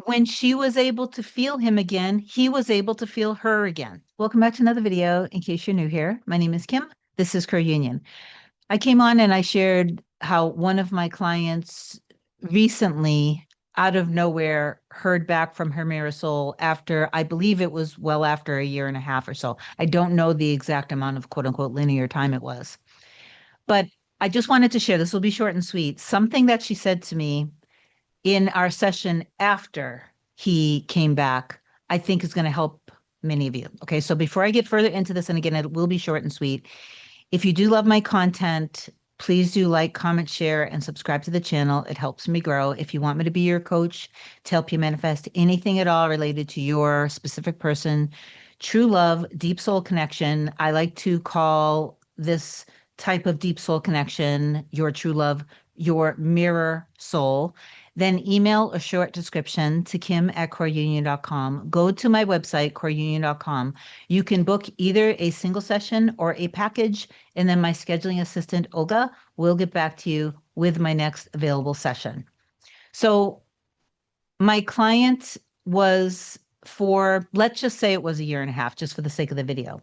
When she was able to feel him again, he was able to feel her again. Welcome back to another video. In case you're new here, my name is Kim. This is Co-Union. I came on and I shared how one of my clients recently, out of nowhere, heard back from her mirror soul after, I believe it was well after a year and a half or so. I don't know the exact amount of quote unquote linear time it was. But I just wanted to share, this will be short and sweet, something that she said to me in our session after he came back, I think is going to help many of you. Okay, so before I get further into this, and again, it will be short and sweet. If you do love my content, please do like, comment, share, and subscribe to the channel. It helps me grow. If you want me to be your coach to help you manifest anything at all related to your specific person, true love, deep soul connection, I like to call this type of deep soul connection, your true love, your mirror soul, then email a short description to kim@coreunion.com. Go to my website, coreunion.com. You can book either a single session or a package, and then my scheduling assistant, Olga, will get back to you with my next available session. So my client was for, let's just say it was a year and a half, just for the sake of the video.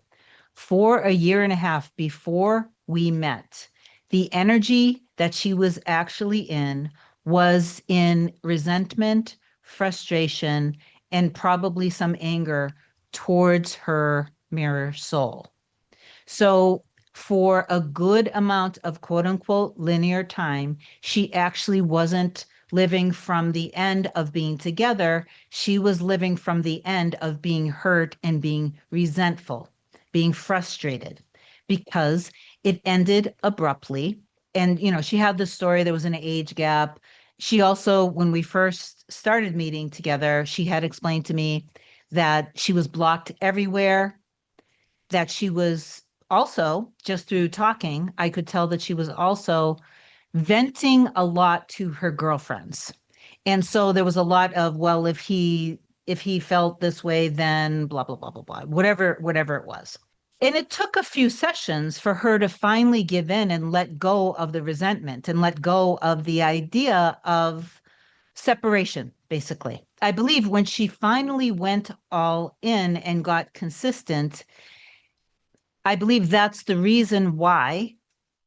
For a year and a half before we met, the energy that she was actually in was in resentment, frustration, and probably some anger towards her mirror soul. So, for a good amount of quote unquote linear time, she actually wasn't living from the end of being together. She was living from the end of being hurt and being resentful, being frustrated because it ended abruptly. And, she had this story, there was an age gap. She also, when we first started meeting together, she had explained to me that she was blocked everywhere, that she was also, just through talking, I could tell that she was also venting a lot to her girlfriends. And so there was a lot of, well, if he felt this way, then blah, blah, blah, blah, blah, whatever it was. And it took a few sessions for her to finally give in and let go of the resentment and let go of the idea of separation, basically. I believe when she finally went all in and got consistent, I believe that's the reason why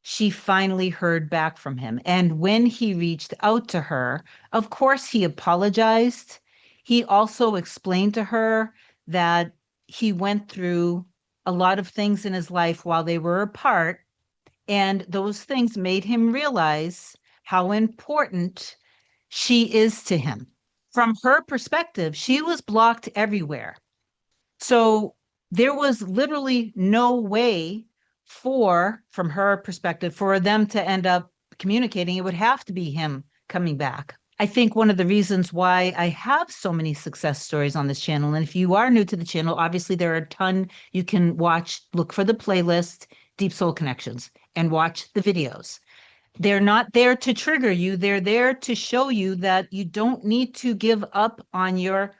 she finally heard back from him. And when he reached out to her, of course, he apologized. He also explained to her that he went through a lot of things in his life while they were apart. And those things made him realize how important she is to him. From her perspective, she was blocked everywhere. So there was literally no way from her perspective, for them to end up communicating. It would have to be him coming back. I think one of the reasons why I have so many success stories on this channel, and if you are new to the channel, obviously there are a ton you can watch. Look for the playlist, Deep Soul Connections, and watch the videos. They're not there to trigger you. They're there to show you that you don't need to give up on your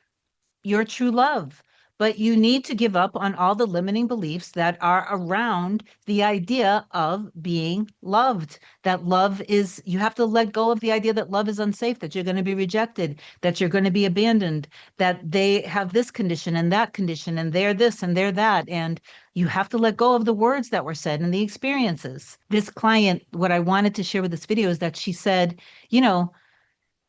true love, but you need to give up on all the limiting beliefs that are around the idea of being loved. That love is, you have to let go of the idea that love is unsafe, that you're going to be rejected, that you're going to be abandoned, that they have this condition and that condition, and they're this and they're that. And you have to let go of the words that were said and the experiences. This client, what I wanted to share with this video is that she said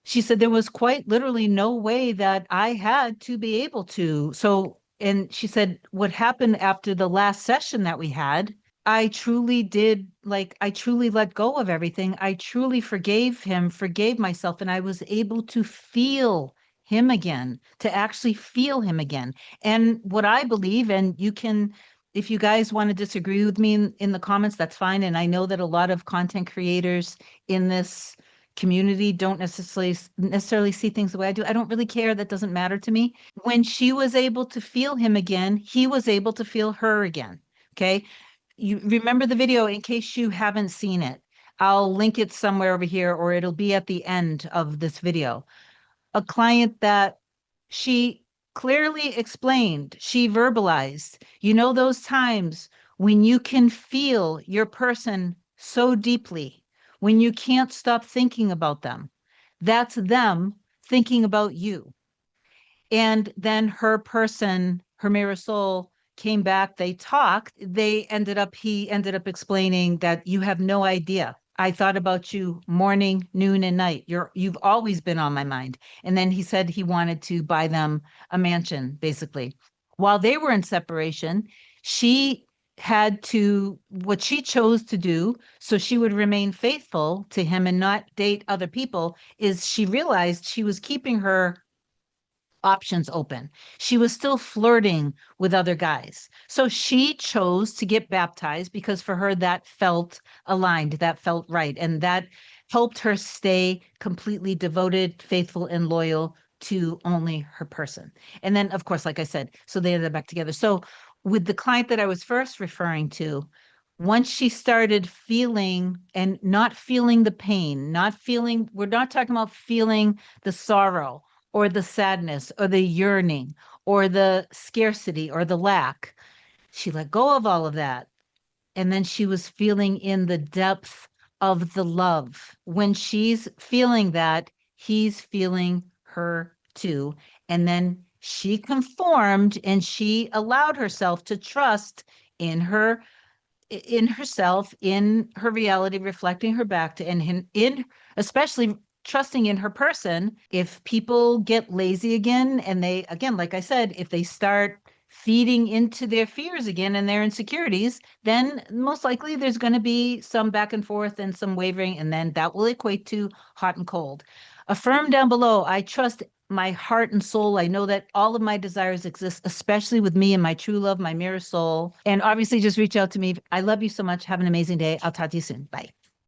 there was quite literally no way that I had to be able to. So, and she said, what happened after the last session that we had, I truly did, like, I truly let go of everything. I truly forgave him, forgave myself, and I was able to feel him again, to actually feel him again. And what I believe, and you can, if you guys want to disagree with me in the comments, that's fine. And I know that a lot of content creators in this community don't necessarily see things the way I do. I don't really care. That doesn't matter to me. When she was able to feel him again, he was able to feel her again. Okay. You remember the video in case you haven't seen it. I'll link it somewhere over here, or it'll be at the end of this video. A client that she clearly explained, she verbalized, those times when you can feel your person so deeply, when you can't stop thinking about them, that's them thinking about you. And then her person, her mirror soul, came back. They talked. He ended up explaining that you have no idea. I thought about you morning, noon, and night. You've always been on my mind. And then he said he wanted to buy them a mansion, basically. While they were in separation, she had to, what she chose to do so she would remain faithful to him and not date other people, is she realized she was keeping her options open. She was still flirting with other guys. So she chose to get baptized because for her that felt aligned, that felt right. And that helped her stay completely devoted, faithful, and loyal to only her person. And then, of course, like I said, so they ended up back together. So with the client that I was first referring to, once she started feeling and not feeling the pain, we're not talking about feeling the sorrow or the sadness or the yearning or the scarcity or the lack. She let go of all of that. And then she was feeling in the depth of the love. When she's feeling that, he's feeling her too. And then she conformed and she allowed herself to trust in her in herself, in her reality, reflecting her back to, and in especially trusting in her person. If people get lazy again, and they, again, like I said, if they start feeding into their fears again and their insecurities, then most likely there's going to be some back and forth and some wavering, and then that will equate to hot and cold. Affirm down below, I trust my heart and soul. I know that all of my desires exist, especially with me and my true love, my mirror soul. And obviously, just reach out to me. I love you so much. Have an amazing day. I'll talk to you soon. Bye.